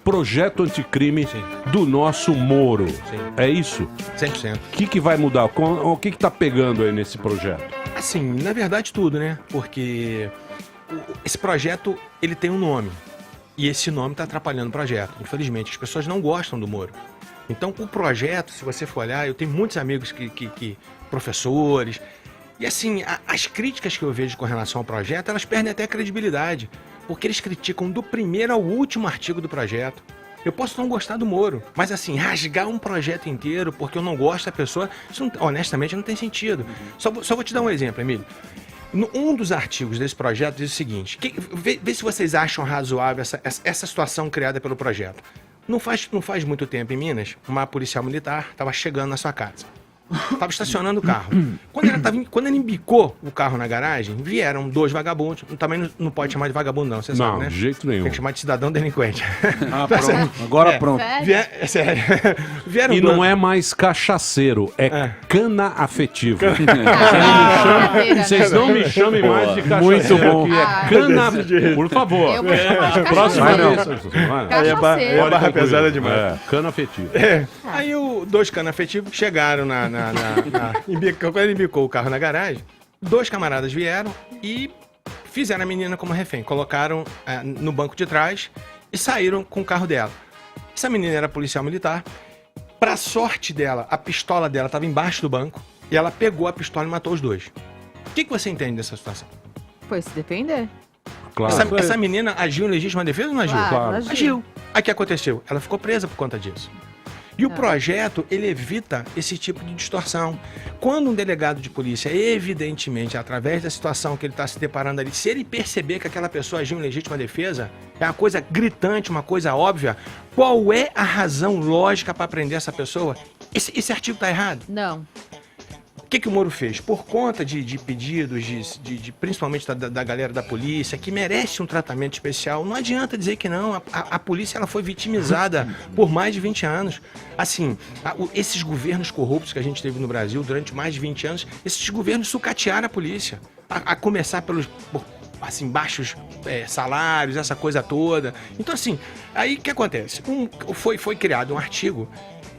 projeto anticrime do nosso Moro. É isso? 100%. O que vai mudar? O que tá pegando aí nesse projeto? Assim, na verdade tudo, né? Porque esse projeto, ele tem um nome. E esse nome tá atrapalhando o projeto. Infelizmente, as pessoas não gostam do Moro. Então, o projeto, se você for olhar, eu tenho muitos amigos que professores... E assim, as críticas que eu vejo com relação ao projeto, elas perdem até a credibilidade, porque eles criticam do primeiro ao último artigo do projeto. Eu posso não gostar do Moro, mas assim, rasgar um projeto inteiro porque eu não gosto da pessoa, isso não, honestamente não tem sentido. Só vou te dar um exemplo, Emílio. Um dos artigos desse projeto diz o seguinte, vê se vocês acham razoável essa situação criada pelo projeto. Não faz muito tempo em Minas, uma policial militar estava chegando na sua casa. Estava estacionando o carro. Quando ele embicou o carro na garagem, vieram 2 vagabundos. Também não pode chamar de vagabundo, não, você sabe, né? Não, de jeito nenhum. Tem que chamar de cidadão delinquente. Pronto. Agora pronto. Sério. Vieram E não é mais cachaceiro, é cana afetiva. Vocês não me chamem mais de cachaceiro. Muito bom. Que é cana... Por favor. Eu vou chamar de Próxima cachaceiro. vez. Cachaceiro. É barra pesada demais. É, cana afetiva. Aí 2 canas afetivos chegaram quando ele embicou o carro na garagem, 2 camaradas vieram e fizeram a menina como refém. Colocaram no banco de trás e saíram com o carro dela. Essa menina era policial militar. Pra sorte dela, a pistola dela estava embaixo do banco e ela pegou a pistola e matou os 2. O que você entende dessa situação? Foi se defender. Claro. Essa menina agiu em legítima defesa ou não agiu? Claro. Agiu. Aí o que aconteceu? Ela ficou presa por conta disso. E o projeto, ele evita esse tipo de distorção. Quando um delegado de polícia, evidentemente, através da situação que ele está se deparando ali, se ele perceber que aquela pessoa agiu em legítima defesa, é uma coisa gritante, uma coisa óbvia, qual é a razão lógica para prender essa pessoa? Esse artigo está errado? Não. O que o Moro fez? Por conta de pedidos, principalmente da galera da polícia, que merece um tratamento especial, não adianta dizer que não. A polícia ela foi vitimizada por mais de 20 anos. Assim, esses governos corruptos que a gente teve no Brasil durante mais de 20 anos, esses governos sucatearam a polícia. A começar por baixos salários, essa coisa toda. Então, assim, aí o que acontece? Foi criado um artigo,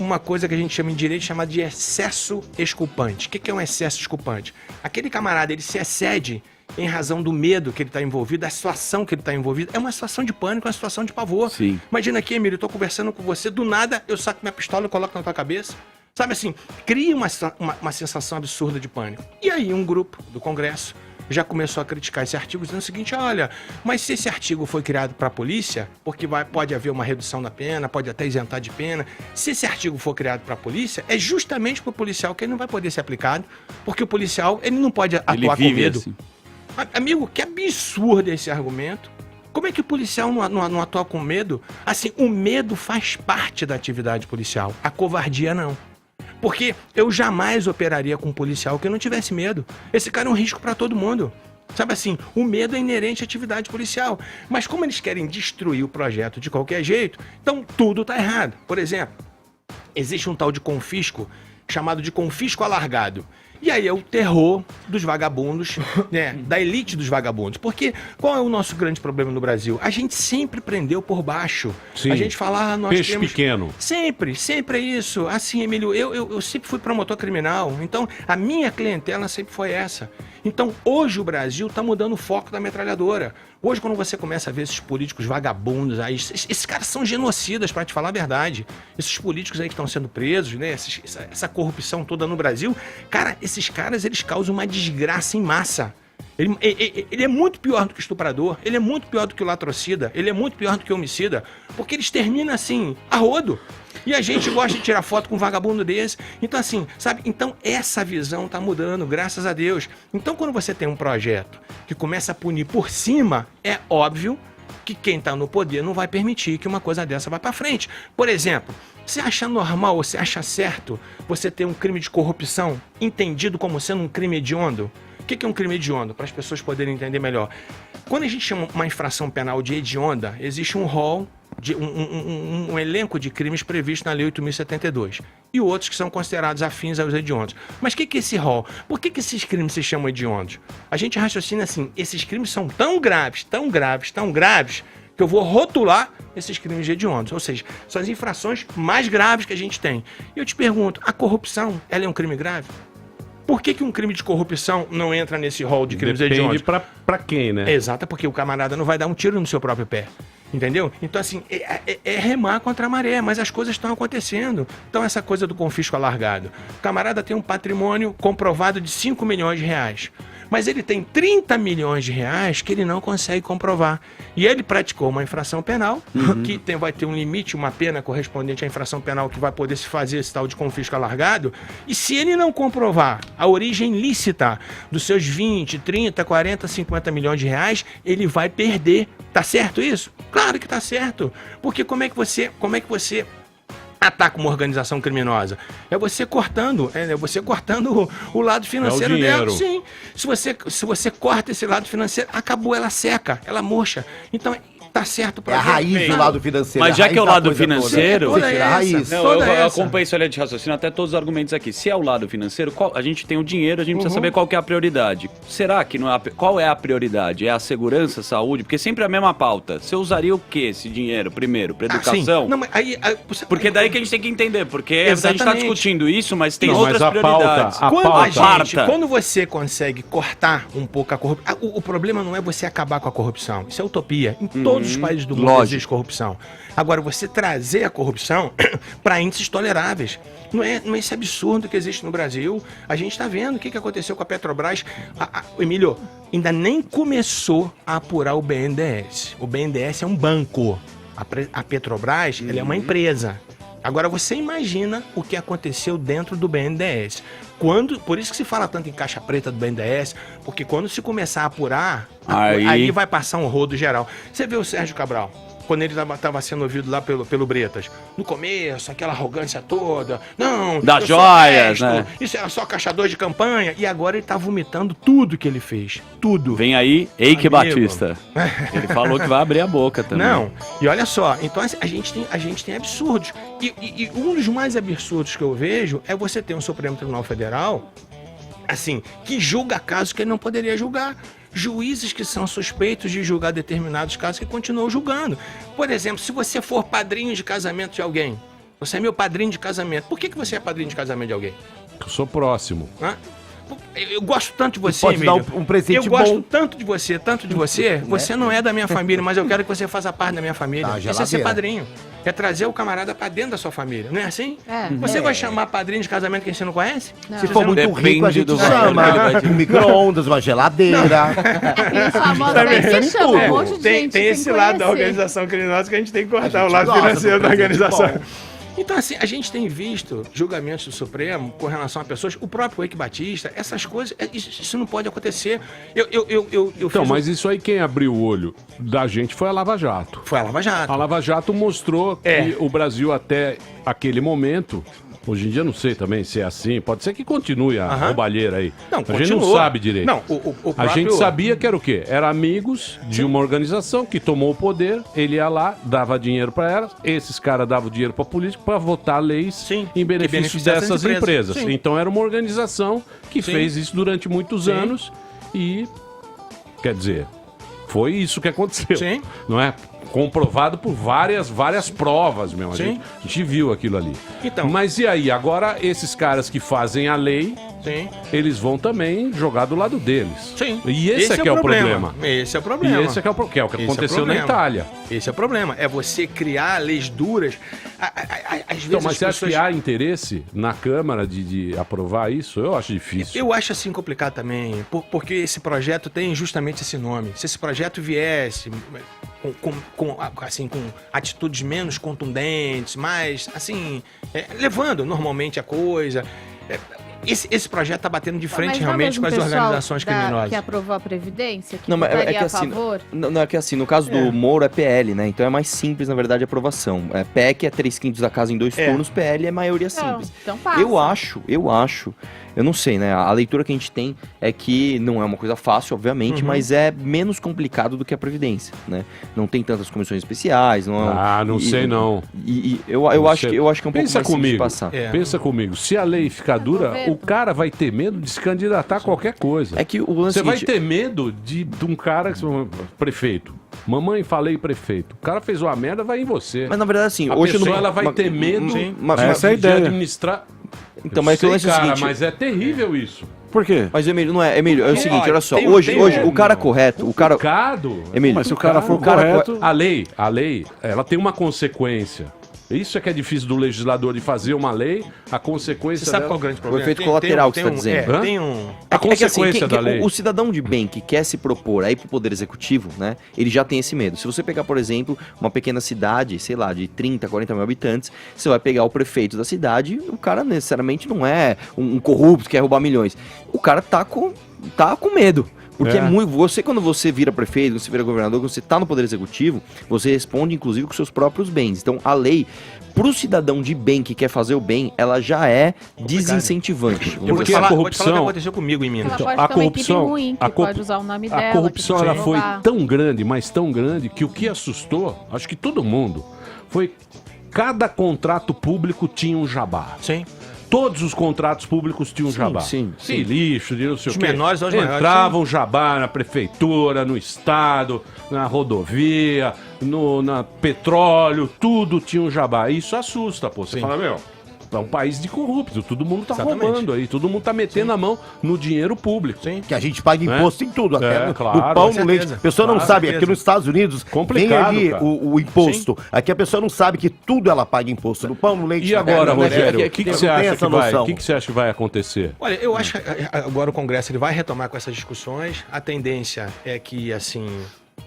uma coisa que a gente chama em direito chamada de excesso exculpante. O que é um excesso exculpante? Aquele camarada, ele se excede em razão do medo que ele está envolvido, da situação que ele está envolvido. É uma situação de pânico, uma situação de pavor. Sim. Imagina aqui, Emílio, eu estou conversando com você, do nada eu saco minha pistola e coloco na tua cabeça. Sabe assim, cria uma sensação absurda de pânico. E aí um grupo do Congresso já começou a criticar esse artigo, dizendo o seguinte, olha, mas se esse artigo foi criado para a polícia, porque pode haver uma redução da pena, pode até isentar de pena, se esse artigo for criado para a polícia, é justamente para o policial que ele não vai poder ser aplicado, porque o policial ele não pode atuar com medo. Assim. Amigo, que absurdo esse argumento. Como é que o policial não atua com medo? Assim, o medo faz parte da atividade policial, a covardia não. Porque eu jamais operaria com um policial que eu não tivesse medo. Esse cara é um risco para todo mundo. Sabe assim, o medo é inerente à atividade policial. Mas como eles querem destruir o projeto de qualquer jeito, então tudo está errado. Por exemplo, existe um tal de confisco chamado de confisco alargado. E aí é o terror dos vagabundos, né, da elite dos vagabundos. Porque qual é o nosso grande problema no Brasil? A gente sempre prendeu por baixo. Sim. A gente fala, nós Peixe temos... pequeno. Sempre é isso. Assim, Emílio, eu sempre fui promotor criminal, então a minha clientela sempre foi essa. Então, hoje o Brasil está mudando o foco da metralhadora. Hoje, quando você começa a ver esses políticos vagabundos aí, esses caras são genocidas, para te falar a verdade. Esses políticos aí que estão sendo presos, né? Essa corrupção toda no Brasil, cara, esses caras, eles causam uma desgraça em massa. Ele é muito pior do que o estuprador, ele é muito pior do que o latrocida, ele é muito pior do que o homicida, porque eles terminam assim, a rodo. E a gente gosta de tirar foto com um vagabundo desse. Então assim, sabe? Então essa visão tá mudando, graças a Deus. Então quando você tem um projeto que começa a punir por cima, é óbvio que quem tá no poder não vai permitir que uma coisa dessa vá para frente. Por exemplo, você acha normal, você acha certo você ter um crime de corrupção entendido como sendo um crime hediondo? O que é um crime hediondo? Para as pessoas poderem entender melhor. Quando a gente chama uma infração penal de hedionda, existe um rol, um elenco de crimes previsto na Lei 8.072 e outros que são considerados afins aos hediondos. Mas o que é esse rol? Por que esses crimes se chamam hediondos? A gente raciocina assim, esses crimes são tão graves, que que eu vou rotular esses crimes hediondos. Ou seja, são as infrações mais graves que a gente tem. E eu te pergunto, a corrupção, ela é um crime grave? Por que um crime de corrupção não entra nesse rol de crimes hediondos? Depende pra quem, né? Exato, porque o camarada não vai dar um tiro no seu próprio pé. Entendeu? Então, assim, é remar contra a maré, mas as coisas estão acontecendo. Então, essa coisa do confisco alargado. O camarada tem um patrimônio comprovado de 5 milhões de reais. Mas ele tem 30 milhões de reais que ele não consegue comprovar. E ele praticou uma infração penal, que vai ter um limite, uma pena correspondente à infração penal que vai poder se fazer esse tal de confisco alargado. E se ele não comprovar a origem lícita dos seus 20, 30, 40, 50 milhões de reais, ele vai perder. Tá certo isso? Claro que tá certo. Porque como é que você ataca uma organização criminosa? É você cortando o lado financeiro dela. Sim. Se você corta esse lado financeiro, acabou, ela seca, ela murcha. Então, tá certo pra a raiz do lado financeiro. Mas já que é o lado financeiro... Você tira a raiz. Não, eu acompanho essa linha de raciocínio, até todos os argumentos aqui. Se é o lado financeiro, a gente tem o dinheiro, a gente precisa saber qual que é a prioridade. Será que não é qual é a prioridade? É a segurança, a saúde? Porque sempre é a mesma pauta. Você usaria o que esse dinheiro primeiro? Para educação? Não, mas porque daí que a gente tem que entender. Porque a gente está discutindo isso, mas tem Não, outras mas prioridades. Quando você consegue cortar um pouco a corrupção... O problema não é você acabar com a corrupção. Isso é utopia. Em todos os países do mundo existe corrupção. Agora, você trazer a corrupção para índices toleráveis. Não é esse absurdo que existe no Brasil. A gente está vendo o que aconteceu com a Petrobras. Emílio, ainda nem começou a apurar o BNDES. O BNDES é um banco. A Petrobras ela é uma empresa. Agora, você imagina o que aconteceu dentro do BNDES. Por isso que se fala tanto em caixa preta do BNDES, porque quando se começar a apurar, aí vai passar um rodo geral. Você vê o Sérgio Cabral, quando ele estava sendo ouvido lá pelo Bretas. No começo, aquela arrogância toda. Não, das joias, né? Isso era só caixador de campanha. E agora ele tá vomitando tudo que ele fez. Tudo. Vem aí, Eike Batista. Ele falou que vai abrir a boca também. Não, e olha só, então a gente tem absurdos. E um dos mais absurdos que eu vejo é você ter um Supremo Tribunal Federal, assim, que julga casos que ele não poderia julgar. Juízes que são suspeitos de julgar determinados casos que continuam julgando. Por exemplo, se você for padrinho de casamento de alguém, você é meu padrinho de casamento, por que você é padrinho de casamento de alguém? Eu sou próximo. Eu gosto tanto de você, pode dar Emílio. um presente Eu gosto bom. tanto de você. Você não é da minha família, mas eu quero que você faça parte da minha família. Isso é ser padrinho. É trazer o camarada pra dentro da sua família, não é assim? Você vai chamar padrinho de casamento quem você não conhece? Não. Se for muito rico, a gente do chama um micro-ondas, uma geladeira. Aqueles famosos aí que chama um monte de gente Tem esse sem lado da conhecer. organização criminosa que a gente tem que cortar, A o gente lado gosta financeiro do da presente organização. bom. Então, assim, a gente tem visto julgamentos do Supremo com relação a pessoas, o próprio Eike Batista, essas coisas, isso não pode acontecer. Então, mas isso aí quem abriu o olho da gente foi a Lava Jato. Foi a Lava Jato. A Lava Jato mostrou que o Brasil até aquele momento, hoje em dia não sei também se é assim, pode ser que continue a roubalheira aí. Não, a gente não sabe direito. Não, A gente sabia que era o quê? Era amigos de uma organização que tomou o poder, ele ia lá, dava dinheiro para elas, esses caras davam dinheiro para político para votar leis em benefício dessas empresas. Sim. Então era uma organização que fez isso durante muitos anos e, quer dizer, foi isso que aconteceu. Sim. Não é? Comprovado por várias provas, meu. A Sim. gente viu aquilo ali. Então. Mas e aí? Agora, esses caras que fazem a lei, Sim. eles vão também jogar do lado deles. Sim. E esse é que é o problema. Esse é o problema. E esse é que é o que é o que Esse é o aconteceu na problema. Itália. Esse é o problema. É você criar leis duras. Às vezes Então, mas as você acha pessoas... que há interesse na Câmara de aprovar isso? Eu acho difícil. Eu acho assim complicado também, porque esse projeto tem justamente esse nome. Se esse projeto viesse com atitudes menos contundentes, mais, assim, levando normalmente a coisa... Esse projeto está batendo de frente realmente com as organizações criminosas. Que aprovou a Previdência? Que Não, mas votaria que a assim, favor? não é que assim, no caso do Moro é PL, né? Então é mais simples, na verdade, a aprovação. PEC é 3/5 da casa em 2 turnos, PL é maioria simples. Então passa. Eu acho Eu não sei, né? A leitura que a gente tem é que não é uma coisa fácil, obviamente, mas é menos complicado do que a Previdência, né? Não tem tantas comissões especiais, não é... não sei não. E eu acho que é um pouco mais simples de passar. Pensa comigo, se a lei ficar dura, o cara vai ter medo de se candidatar a qualquer coisa. É que o lance Você vai ter medo de um cara, prefeito. Mamãe, falei prefeito. O cara fez uma merda, vai em você. Mas na verdade, assim, a hoje pessoa, ela vai ter medo essa é a de ideia. administrar. Então, mas sei, o lance é o cara, seguinte... mas é terrível isso. Por quê? Mas, Emílio, não é, Emílio, é o seguinte, olha só, tem hoje o cara correto, o cara... Complicado. Emílio, Mas se o cara for cara correto... A lei, ela tem uma consequência. Isso é que é difícil do legislador de fazer uma lei, a consequência Você sabe dela... qual é o grande problema? efeito colateral que você tá dizendo. Tem um... A consequência da lei. O cidadão de bem que quer se propor aí pro Poder Executivo, né, ele já tem esse medo. Se você pegar, por exemplo, uma pequena cidade, sei lá, de 30, 40 mil habitantes, você vai pegar o prefeito da cidade, o cara necessariamente não é um corrupto que quer roubar milhões. O cara tá com medo. Porque quando você vira prefeito, você vira governador, quando você tá no Poder Executivo, você responde, inclusive, com seus próprios bens. Então, a lei, pro cidadão de bem que quer fazer o bem, ela já é desincentivante. Eu vou te falar o que aconteceu comigo em Minas. Ela pode ter uma equipe ruim, que pode usar o nome dela. A corrupção que ela pode foi roubar. tão grande, mas tão grande, que o que assustou, acho que todo mundo, foi cada contrato público tinha um jabá. Sim. Todos os contratos públicos tinham jabá. sim. De lixo, de não sei Os o quê. menores aos maiores, Entravam jabá na prefeitura, no estado, na rodovia, na petróleo, tudo tinha um jabá. Isso assusta, pô. Você fala, meu, é um país de corrupto, todo mundo tá Exatamente. roubando aí, todo mundo tá metendo a mão no dinheiro público. Sim. Que a gente paga imposto em tudo, até no claro, pão, com no leite. certeza. A pessoa não Claro, sabe, certeza. aqui nos Estados Unidos, Complicado, tem ali cara. o imposto. Aqui a pessoa não sabe que tudo ela paga imposto. No pão, no leite. E na agora, carne, Rogério, né? o que Não você tem acha essa que vai? noção. O que você acha que vai acontecer? Olha, eu acho que agora o Congresso ele vai retomar com essas discussões. A tendência é que, assim,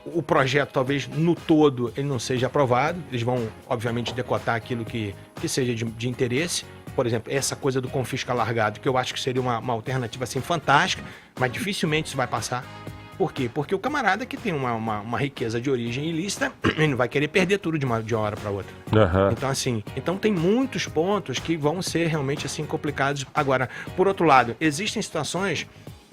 o projeto talvez no todo ele não seja aprovado. Eles vão, obviamente, decotar aquilo que seja de interesse. Por exemplo, essa coisa do confisco alargado, que eu acho que seria uma alternativa assim fantástica, mas dificilmente isso vai passar. Por quê? Porque o camarada que tem uma riqueza de origem ilícita, ele não vai querer perder tudo de uma hora para outra. Então, assim, tem muitos pontos que vão ser realmente assim complicados. Agora, por outro lado, existem situações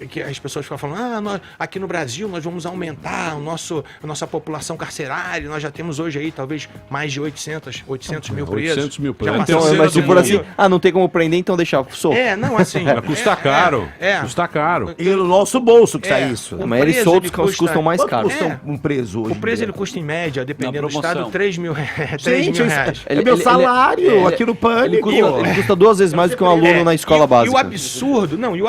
que as pessoas ficam falando, nós, aqui no Brasil nós vamos aumentar a nossa população carcerária, nós já temos hoje aí talvez mais de 800 mil presos. 800 mil Já presos. passamos Então, mas se do for mundo. assim, não tem como prender, então deixa solto. Não, assim... Custa caro. Custa caro. E no nosso bolso que sai isso. O Mas eles preso, soltos ele custa- custam mais Quanto caro. custa um preso hoje? O preço ele custa em média, dependendo do promoção. estado, 3 mil reais. É meu salário aqui no Pânico. Ele custa 2 vezes mais do que um aluno na escola básica. E o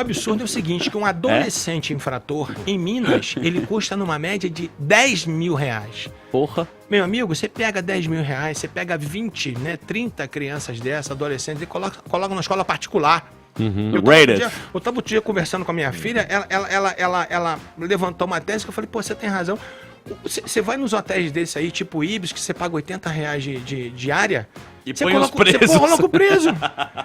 absurdo é o seguinte, que um adolescente infrator em Minas, ele custa numa média de 10 mil reais. Porra. Meu amigo, você pega 10 mil reais, você pega 20, 30 crianças dessas, adolescentes, e coloca numa escola particular. Eu tava outro dia conversando com a minha filha, ela levantou uma tese que eu falei, pô, você tem razão. Você vai nos hotéis desse aí, tipo Ibis, que você paga 80 reais de diária. E Você põe os presos. Você coloca o preso.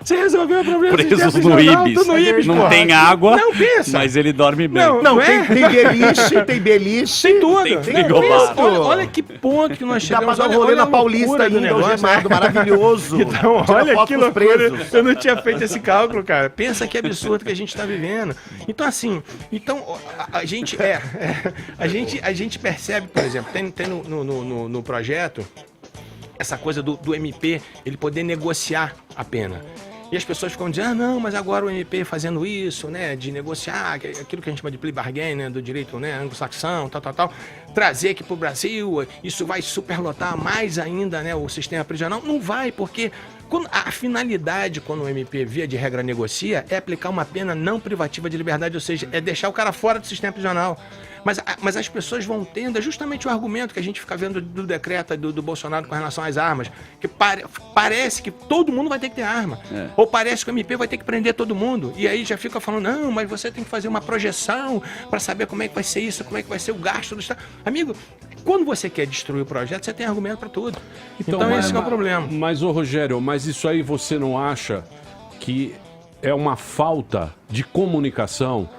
Você resolveu o problema. Presos você no jornal, Ibis. tô no Ibis, Não porra. tem água, Não, pensa. mas ele dorme bem. Não Tem beliche, tem beliche. Tem tudo. Tem Não, frigobar. pensa. Olha que ponto que nós Dá chegamos. pra dar um rolê Olha na a loucura Paulista do ainda, negócio. algemado, maravilhoso. Então, Tira olha foto que com os loucura. presos. Eu não tinha feito esse cálculo, cara. Pensa que absurdo que a gente está vivendo. Então, assim, a gente a gente percebe, por exemplo, tem no projeto essa coisa do MP, ele poder negociar a pena. E as pessoas ficam dizendo, não, mas agora o MP fazendo isso, né, de negociar, aquilo que a gente chama de plea bargain, né, do direito, né, anglo-saxão, tal, trazer aqui pro Brasil, isso vai superlotar mais ainda, né, o sistema prisional. Não vai, porque a finalidade, quando o MP, via de regra, negocia, é aplicar uma pena não privativa de liberdade, ou seja, é deixar o cara fora do sistema prisional. Mas as pessoas vão tendo, é justamente o argumento que a gente fica vendo do decreto do Bolsonaro com relação às armas, que parece que todo mundo vai ter que ter arma. Ou parece que o MP vai ter que prender todo mundo. E aí já fica falando, não, mas você tem que fazer uma projeção para saber como é que vai ser isso, como é que vai ser o gasto do Estado. Amigo, quando você quer destruir o projeto, você tem argumento para tudo. Então esse é o problema. Mas, ô Rogério, mas isso aí você não acha que é uma falta de comunicação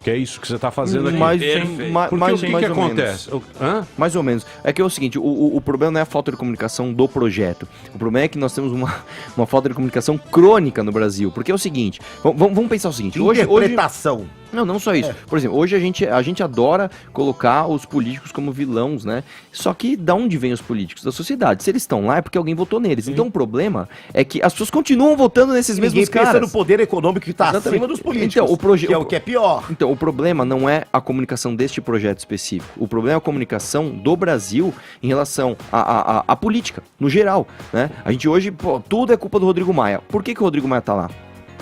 Que é isso que você está fazendo aqui. Porque o que acontece? Mais ou menos. É que é o seguinte, o problema não é a falta de comunicação do projeto. O problema é que nós temos uma falta de comunicação crônica no Brasil. Porque é o seguinte, vamos pensar o seguinte. Interpretação. Não só isso. Por exemplo, hoje a gente adora colocar os políticos como vilões, né? Só que da onde vêm os políticos? Da sociedade. Se eles estão lá é porque alguém votou neles. Então o problema é que as pessoas continuam votando nesses mesmos caras. Ninguém pensa no poder econômico que está acima dos políticos, então, que é o que é pior. Então, o problema não é a comunicação deste projeto específico. O problema é a comunicação do Brasil em relação à política, no geral, né? A gente hoje, tudo é culpa do Rodrigo Maia. Por que o Rodrigo Maia tá lá?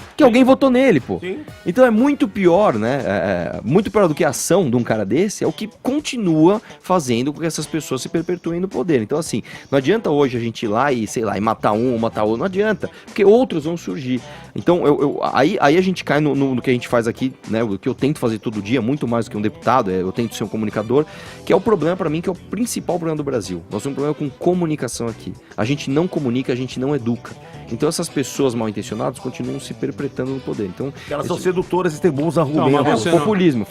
Porque alguém votou nele, pô. Sim. Então é muito pior, né? Muito pior do que a ação de um cara desse é o que continua fazendo com que essas pessoas se perpetuem no poder. Então, assim, não adianta hoje a gente ir lá e, sei lá, e matar um ou matar outro. Não adianta, porque outros vão surgir. Então, aí a gente cai no que a gente faz aqui, né? O que eu tento fazer todo dia, muito mais do que um deputado, eu tento ser um comunicador, que é o problema pra mim, que é o principal problema do Brasil. Nós temos um problema com comunicação aqui. A gente não comunica, a gente não educa. Então essas pessoas mal intencionadas continuam se perpetuando no poder. Então, elas são sedutoras e têm bons argumentos. Populismo.